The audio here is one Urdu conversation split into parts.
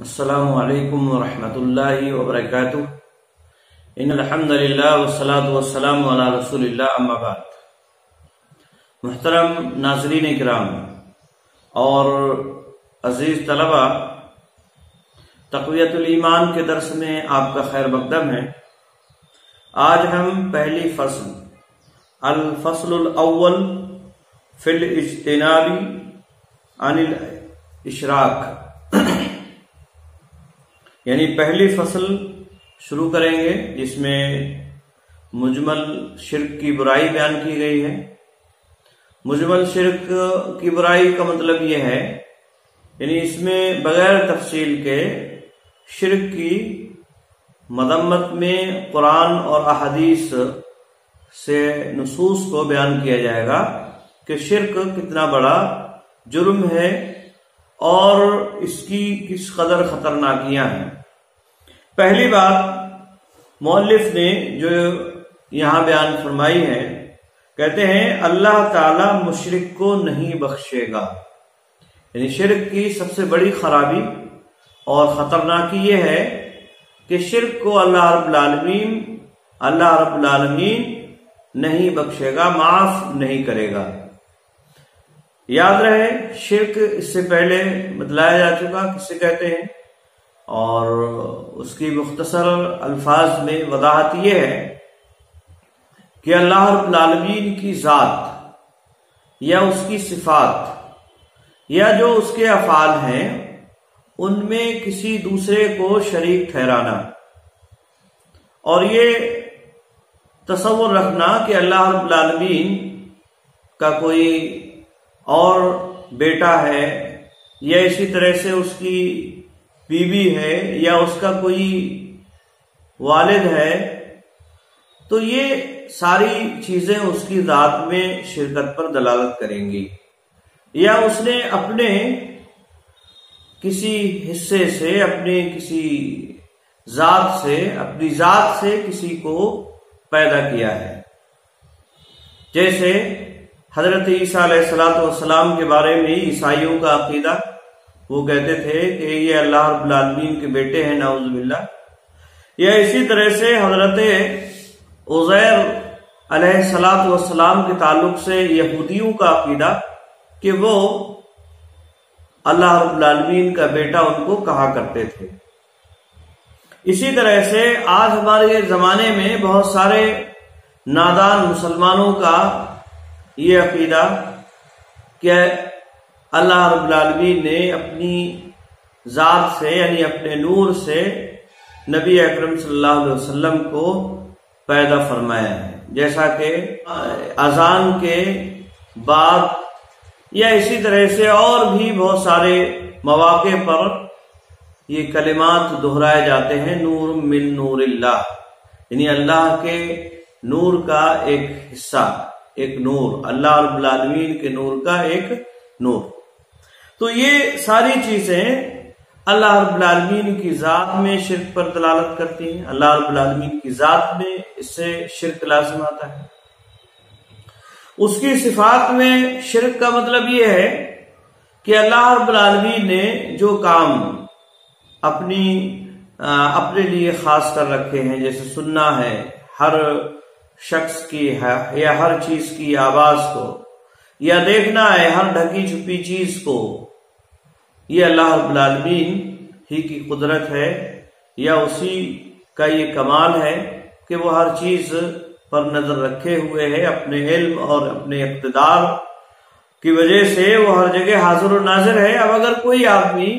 السلام علیکم ورحمۃ اللہ وبرکاتہ۔ ان الحمد للہ والصلاۃ والسلام علی رسول اللہ، اما بعد۔ محترم ناظرین کرام اور عزیز طلبہ، تقویت الایمان کے درس میں آپ کا خیر مقدم ہے۔ آج ہم پہلی فصل الفصل الاول فی الاجتناب عن الاشراک یعنی پہلی فصل شروع کریں گے، جس میں مجمل شرک کی برائی بیان کی گئی ہے۔ مجمل شرک کی برائی کا مطلب یہ ہے، یعنی اس میں بغیر تفصیل کے شرک کی مذمت میں قرآن اور احادیث سے نصوص کو بیان کیا جائے گا کہ شرک کتنا بڑا جرم ہے اور اس کی کس قدر خطرناکیاں ہیں۔ پہلی بات مؤلف نے جو یہاں بیان فرمائی ہے، کہتے ہیں اللہ تعالی مشرک کو نہیں بخشے گا۔ یعنی شرک کی سب سے بڑی خرابی اور خطرناکی یہ ہے کہ شرک کو اللہ رب العالمین نہیں بخشے گا، معاف نہیں کرے گا۔ یاد رہے، شرک اس سے پہلے بتلایا جا چکا کسے کہتے ہیں، اور اس کی مختصر الفاظ میں وضاحت یہ ہے کہ اللہ رب العالمین کی ذات یا اس کی صفات یا جو اس کے افعال ہیں، ان میں کسی دوسرے کو شریک ٹھہرانا، اور یہ تصور رکھنا کہ اللہ رب العالمین کا کوئی اور بیٹا ہے یا اسی طرح سے اس کی بیوی ہے یا اس کا کوئی والد ہے، تو یہ ساری چیزیں اس کی ذات میں شرکت پر دلالت کریں گی، یا اس نے اپنے کسی حصے سے، اپنی کسی اپنی ذات سے کسی کو پیدا کیا ہے۔ جیسے حضرت عیسیٰ علیہ السلام کے بارے میں عیسائیوں کا عقیدہ، وہ کہتے تھے کہ یہ اللہ رب العالمین کے بیٹے ہیں، نعوذ باللہ۔ یا اسی طرح سے حضرت عزیر علیہ السلام کے تعلق سے یہودیوں کا عقیدہ کہ وہ اللہ رب العالمین کا بیٹا ان کو کہا کرتے تھے۔ اسی طرح سے آج ہمارے زمانے میں بہت سارے نادان مسلمانوں کا یہ عقیدہ کہ اللہ رب العالمین نے اپنی ذات سے، یعنی اپنے نور سے نبی اکرم صلی اللہ علیہ وسلم کو پیدا فرمایا ہے، جیسا کہ اذان کے بعد یا اسی طرح سے اور بھی بہت سارے مواقع پر یہ کلمات دہرائے جاتے ہیں، نور من نور اللہ، یعنی اللہ کے نور کا ایک حصہ، ایک نور، اللہ رب العالمین کے نور کا ایک نور۔ تو یہ ساری چیزیں اللہ رب العالمین کی ذات میں شرک پر دلالت کرتی ہیں۔ اللہ رب العالمین کی ذات میں اس سے شرک لازم آتا ہے۔ اس کی صفات میں شرک کا مطلب یہ ہے کہ اللہ رب العالمین نے جو کام اپنے لیے خاص کر رکھے ہیں، جیسے سننا ہے ہر شخص کی یا ہر چیز کی آواز کو، یا دیکھنا ہے ہر ڈھکی چھپی چیز کو، یہ اللہ رب العالمین ہی کی قدرت ہے، یا اسی کا یہ کمال ہے کہ وہ ہر چیز پر نظر رکھے ہوئے ہے، اپنے علم اور اپنے اقتدار کی وجہ سے وہ ہر جگہ حاضر و ناظر ہے۔ اب اگر کوئی آدمی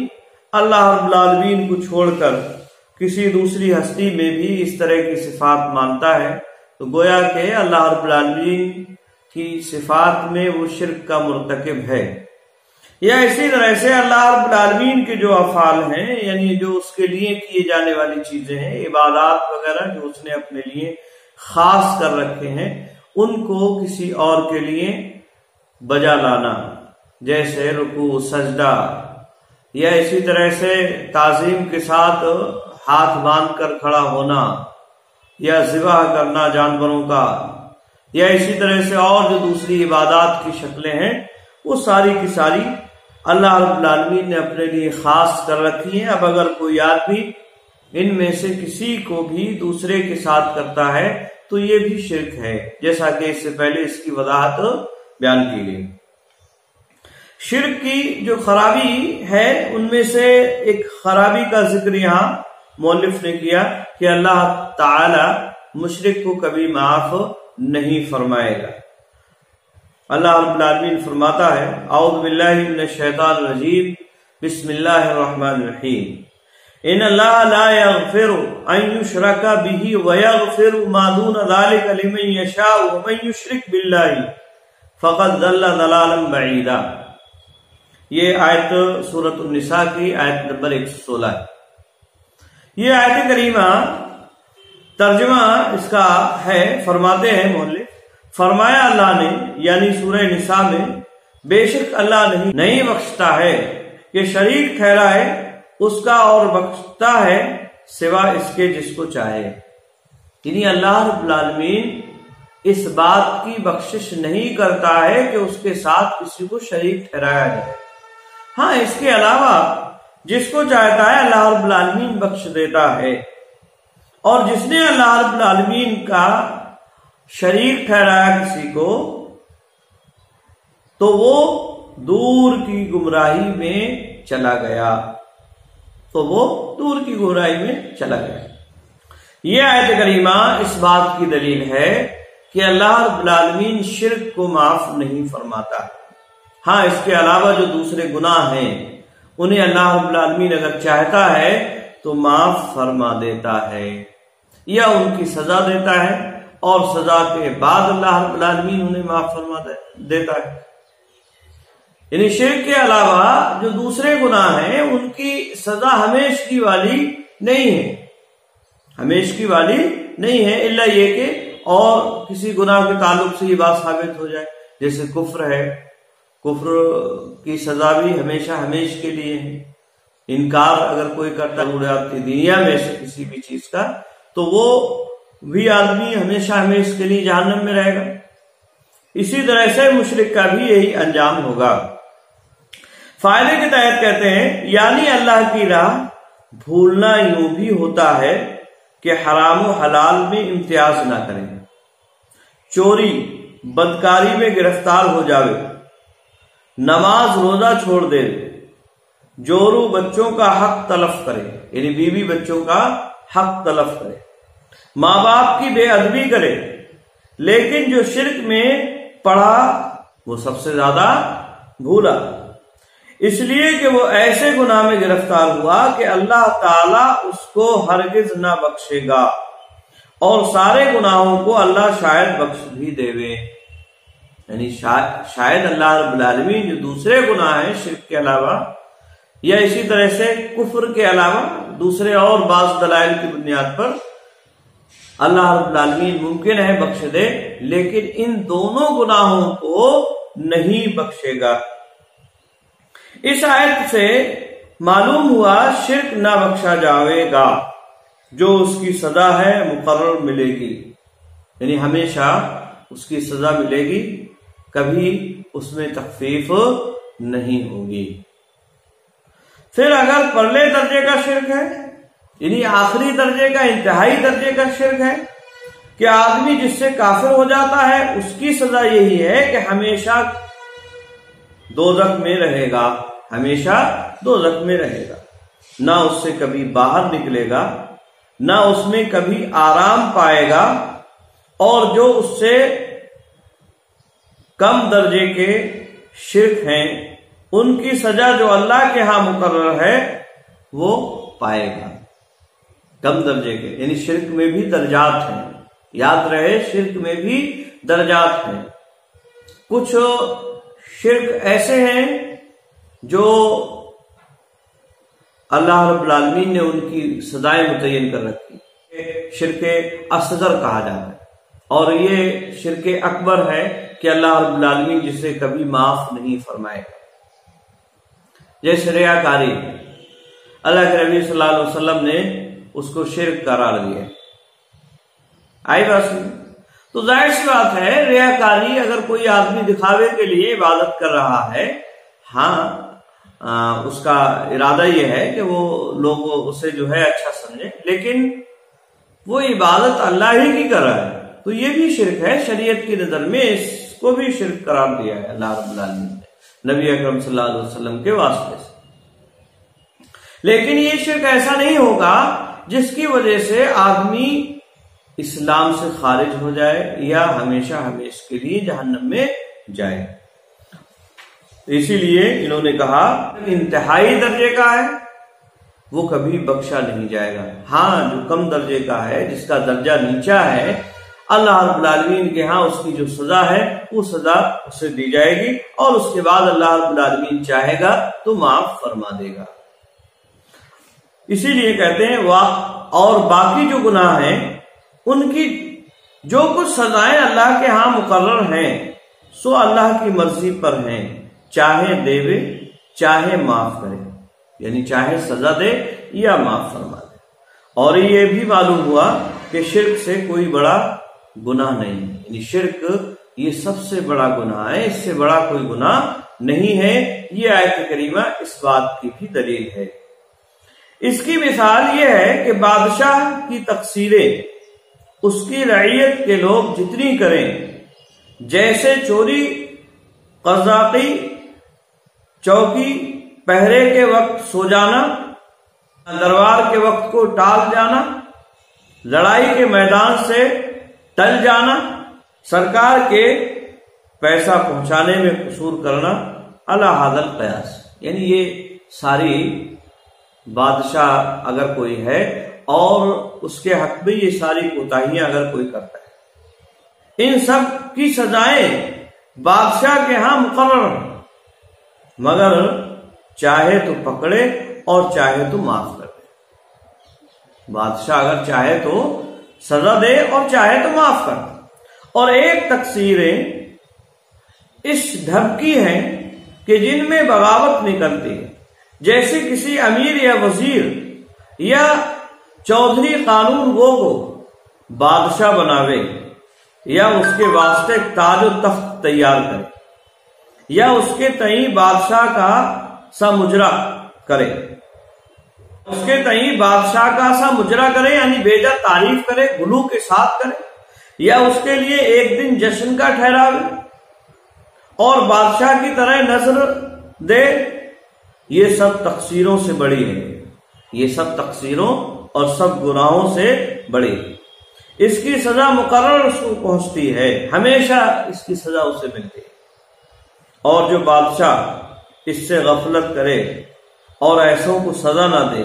اللہ رب العالمین کو چھوڑ کر کسی دوسری ہستی میں بھی اس طرح کی صفات مانتا ہے، تو گویا کہ اللہ رب العالمین کی صفات میں وہ شرک کا مرتکب ہے۔ یا اسی طرح سے اللہ رب العالمین کے جو افعال ہیں، یعنی جو اس کے لیے کیے جانے والی چیزیں ہیں، عبادات وغیرہ جو اس نے اپنے لیے خاص کر رکھے ہیں، ان کو کسی اور کے لیے بجا لانا، جیسے رکوع، سجدہ، یا اسی طرح سے تعظیم کے ساتھ ہاتھ باندھ کر کھڑا ہونا، یا ذبح کرنا جانوروں کا، یا اسی طرح سے اور جو دوسری عبادات کی شکلیں ہیں، وہ ساری کی ساری اللہ رب العالمین نے اپنے لیے خاص کر رکھی ہیں۔ اب اگر کوئی آدمی ان میں سے کسی کو بھی دوسرے کے ساتھ کرتا ہے تو یہ بھی شرک ہے، جیسا کہ اس سے پہلے اس کی وضاحت بیان کی گئی۔ شرک کی جو خرابی ہے ان میں سے ایک خرابی کا ذکر یہاں مؤلف نے کیا کہ اللہ تعالی مشرک کو کبھی معاف نہیں فرمائے گا۔ اللہ رب العالمین فرماتا ہے اعوذ باللہ من الشیطان الرجیم بسم اللہ الرحمن الرحیم ان اللہ لا یغفر ان یشرک بہ ویغفر ما دون ذلک لمن یشاء ومن یشرک باللہ فقد ضل ضلالا بعیدا۔ یہ آیت سورۃ النساء کی آیت نمبر 116 ہے۔ یہ آیت کریمہ ترجمہ اس کا ہے، فرماتے ہیں مولف، فرمایا اللہ نے یعنی سورہ نساء میں بے شک اللہ نہیں بخشتا ہے کہ شریک ٹھہرائے اس کا اور بخشتا ہے سوا اس کے جس کو چاہے۔ یعنی اللہ رب العالمین اس بات کی بخشش نہیں کرتا ہے کہ اس کے ساتھ کسی کو شریک ٹھہرایا جائے۔ ہاں اس کے علاوہ جس کو چاہتا ہے اللہ رب العالمین بخش دیتا ہے، اور جس نے اللہ رب العالمین کا شریک ٹھہرایا کسی کو تو وہ دور کی گمراہی میں چلا گیا، یہ آیت کریمہ اس بات کی دلیل ہے کہ اللہ رب العالمین شرک کو معاف نہیں فرماتا۔ ہاں اس کے علاوہ جو دوسرے گناہ ہیں انہیں اللہ رب العالمین اگر چاہتا ہے تو معاف فرما دیتا ہے یا ان کی سزا دیتا ہے، اور سزا کے بعد اللہ رب العالمین انہیں معاف فرما دیتا ہے۔ یعنی شرک کے علاوہ جو دوسرے گناہ ہیں ان کی سزا ہمیشگی والی نہیں ہے، الا یہ کہ اور کسی گناہ کے تعلق سے یہ بات ثابت ہو جائے، جیسے کفر ہے، کفر کی سزا بھی ہمیشہ کے لیے ہے۔ انکار اگر کوئی کرتا ہے دنیا میں سے کسی بھی چیز کا تو وہ بھی آدمی ہمیشہ کے لیے جہنم میں رہے گا۔ اسی طرح سے مشرک کا بھی یہی انجام ہوگا۔ فائدے کے تحت کہتے ہیں یعنی اللہ کی راہ بھولنا یوں بھی ہوتا ہے کہ حرام و حلال میں امتیاز نہ کریں، چوری بدکاری میں گرفتار ہو جاوے، نماز روزہ چھوڑ دے، جورو بچوں کا حق تلف کرے، یعنی بیوی بچوں کا حق تلف کرے، ماں باپ کی بے ادبی کرے، لیکن جو شرک میں پڑا وہ سب سے زیادہ بھولا، اس لیے کہ وہ ایسے گناہ میں گرفتار ہوا کہ اللہ تعالیٰ اس کو ہرگز نہ بخشے گا، اور سارے گناہوں کو اللہ شاید بخش بھی دے وے۔ یعنی شاید اللہ رب العالمین جو دوسرے گناہ ہیں شرک کے علاوہ یا اسی طرح سے کفر کے علاوہ دوسرے اور بعض دلائل کی بنیاد پر اللہ رب العالمین ممکن ہے بخش دے، لیکن ان دونوں گناہوں کو نہیں بخشے گا۔ اس آیت سے معلوم ہوا شرک نہ بخشا جاوے گا، جو اس کی سزا ہے مقرر ملے گی، یعنی ہمیشہ اس کی سزا ملے گی، کبھی اس میں تخفیف نہیں ہوگی۔ پھر اگر پرلے درجے کا شرک ہے، یعنی آخری درجے کا انتہائی درجے کا شرک ہے کہ آدمی جس سے کافر ہو جاتا ہے اس کی سزا یہی ہے کہ ہمیشہ دوزخ میں رہے گا، نہ اس سے کبھی باہر نکلے گا، نہ اس میں کبھی آرام پائے گا، اور جو اس سے کم درجے کے شرک ہیں ان کی سزا جو اللہ کے ہاں مقرر ہے وہ پائے گا۔ کم درجے کے یعنی شرک میں بھی درجات ہیں، یاد رہے شرک میں بھی درجات ہیں۔ کچھ شرک ایسے ہیں جو اللہ رب العالمین نے ان کی سزائیں متعین کر رکھی، شرک اصغر کہا جاتا ہے، اور یہ شرک اکبر ہے کہ اللہ رب العالمین جسے کبھی معاف نہیں فرمائے گا، جیسے ریاکاری۔ اللہ کے نبی صلی اللہ علیہ وسلم نے اس کو شرک قرار دیا۔ آئی بات سن؟ تو ظاہر سی بات ہے ریاکاری اگر کوئی آدمی دکھاوے کے لیے عبادت کر رہا ہے، ہاں اس کا ارادہ یہ ہے کہ وہ لوگ اسے جو ہے اچھا سمجھے، لیکن وہ عبادت اللہ ہی کی کر رہا ہے، تو یہ بھی شرک ہے۔ شریعت کی نظر میں اس کو بھی شرک قرار دیا ہے اللہ رب العالمین نے نبی اکرم صلی اللہ علیہ وسلم کے واسطے سے۔ لیکن یہ شرک ایسا نہیں ہوگا جس کی وجہ سے آدمی اسلام سے خارج ہو جائے یا ہمیشہ ہمیشہ کے لیے جہنم میں جائے۔ اسی لیے انہوں نے کہا انتہائی درجے کا ہے وہ کبھی بخشا نہیں جائے گا۔ ہاں جو کم درجے کا ہے، جس کا درجہ نیچا ہے، اللہ رب العالمین کے ہاں اس کی جو سزا ہے وہ سزا اسے دی جائے گی، اور اس کے بعد اللہ رب العالمین چاہے گا تو معاف فرما دے گا۔ اسی لیے کہتے ہیں اور باقی جو گناہ ہیں ان کی جو کچھ سزائیں اللہ کے ہاں مقرر ہیں سو اللہ کی مرضی پر ہیں، چاہے دے چاہے معاف کرے، یعنی چاہے سزا دے یا معاف فرما دے۔ اور یہ بھی معلوم ہوا کہ شرک سے کوئی بڑا گناہ نہیں، یعنی شرک یہ سب سے بڑا گناہ ہے، اس سے بڑا کوئی گناہ نہیں ہے۔ یہ آیت کریمہ اس بات کی بھی دلیل ہے۔ اس کی مثال یہ ہے کہ بادشاہ کی تقصیریں اس کی رعیت کے لوگ جتنی کریں، جیسے چوری، قرضاقی، چوکی، پہرے کے وقت سو جانا، دربار کے وقت کو ٹال جانا، لڑائی کے میدان سے ٹل جانا، سرکار کے پیسہ پہنچانے میں قصور کرنا، علی ھذا القیاس، یعنی یہ ساری بادشاہ اگر کوئی ہے اور اس کے حق میں یہ ساری کوتاہیاں اگر کوئی کرتا ہے، ان سب کی سزائیں بادشاہ کے ہاں مقرر ہیں، مگر چاہے تو پکڑے اور چاہے تو معاف کر دے۔ بادشاہ اگر چاہے تو سزا دے اور چاہے تو معاف کر دے۔ اور ایک تقصیریں اس ڈھب کی ہیں کہ جن میں بغاوت نکلتی ہے، جیسے کسی امیر یا وزیر یا چودھری قانون گو کو بادشاہ بناوے، یا اس کے واسطے تاج و تخت تیار کرے، یا اس کے تئیں بادشاہ کا سا مجرا کرے، یعنی بیجا تعریف کرے، گلو کے ساتھ کرے، یا اس کے لیے ایک دن جشن کا ٹھہراوے اور بادشاہ کی طرح نظر دے، یہ سب تقصیروں سے بڑی ہے، یہ سب تقصیروں اور سب گناہوں سے بڑی ہے۔ اس کی سزا مقرر اس کو پہنچتی ہے، ہمیشہ اس کی سزا اسے ملتی ہے۔ اور جو بادشاہ اس سے غفلت کرے اور ایسوں کو سزا نہ دے،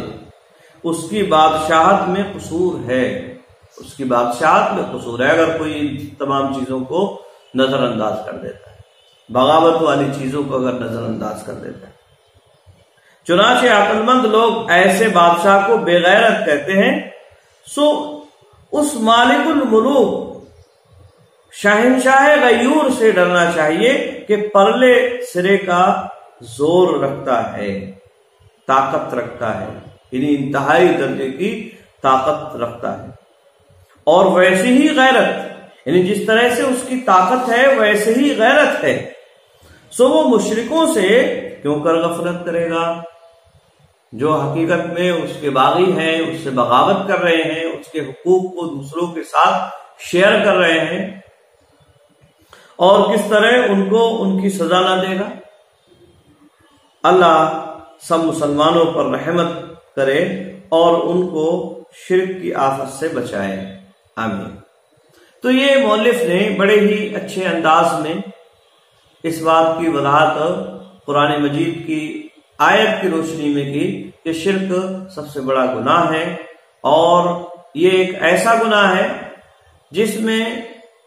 اس کی بادشاہت میں قصور ہے، اس کی بادشاہت میں قصور ہے اگر کوئی تمام چیزوں کو نظر انداز کر دیتا ہے، بغاوت والی چیزوں کو اگر نظر انداز کر دیتا ہے۔ چنانچہ عقل مند لوگ ایسے بادشاہ کو بے غیرت کہتے ہیں، سو اس مالک الملوک شہنشاہ غیور سے ڈرنا چاہیے کہ پرلے سرے کا زور رکھتا ہے، طاقت رکھتا ہے، یعنی انتہائی درجے کی طاقت رکھتا ہے، اور ویسے ہی غیرت، یعنی جس طرح سے اس کی طاقت ہے ویسے ہی غیرت ہے، سو وہ مشرکوں سے کیوں کر غفلت کرے گا جو حقیقت میں اس کے باغی ہیں، اس سے بغاوت کر رہے ہیں، اس کے حقوق کو دوسروں کے ساتھ شیئر کر رہے ہیں، اور کس طرح ان کو ان کی سزا نہ دے گا۔ اللہ سب مسلمانوں پر رحمت کرے اور ان کو شرک کی آفت سے بچائے، آمین۔ تو یہ مؤلف نے بڑے ہی اچھے انداز میں اس بات کی وضاحت قرآن مجید کی آیت کی روشنی میں کی کہ شرک سب سے بڑا گناہ ہے، اور یہ ایک ایسا گناہ ہے جس میں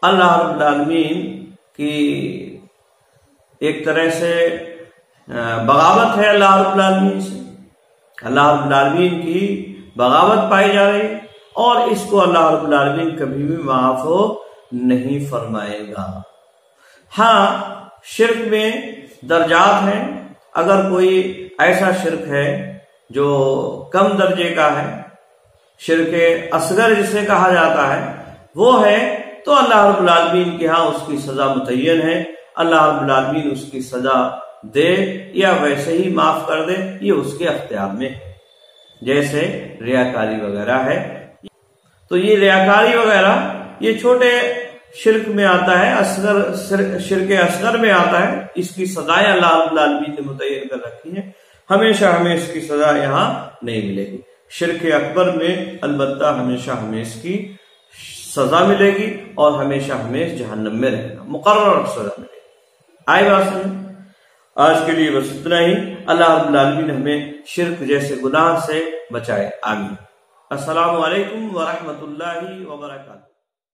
اللہ رب العالمین کی ایک طرح سے بغاوت ہے، اللہ رب العالمین سے، اللہ رب العالمین کی بغاوت پائی جا رہی ہے، اور اس کو اللہ رب العالمین کبھی بھی معاف نہیں فرمائے گا۔ ہاں شرک میں درجات ہیں، اگر کوئی ایسا شرک ہے جو کم درجے کا ہے، شرک اصغر جسے کہا جاتا ہے، وہ ہے تو اللہ رب العالمین کے ہاں اس کی سزا متعین ہے، اللہ رب العالمین اس کی سزا دے یا ویسے ہی معاف کر دے، یہ اس کے اختیار میں ہے۔ جیسے ریاکاری وغیرہ ہے، تو یہ ریاکاری وغیرہ یہ چھوٹے شرک میں آتا ہے، اصغر شرک اصغر میں آتا ہے۔ اس کی سزائیں اللہ رب العالمین نے متعین کر رکھی ہیں، ہمیشہ ہمیں اس کی سزا یہاں نہیں ملے گی۔ شرک اکبر میں البتہ ہمیشہ ہمیں اس کی سزا ملے گی اور ہمیشہ ہمیں جہنم میں رہنا، مقرر سزا ملے گی۔ آئے بات سمجھ؟ آج کے لیے بس اتنا ہی۔ اللہ رب العالمین ہمیں شرک جیسے گناہ سے بچائے، آمین۔ السلام علیکم ورحمۃ اللہ وبرکاتہ۔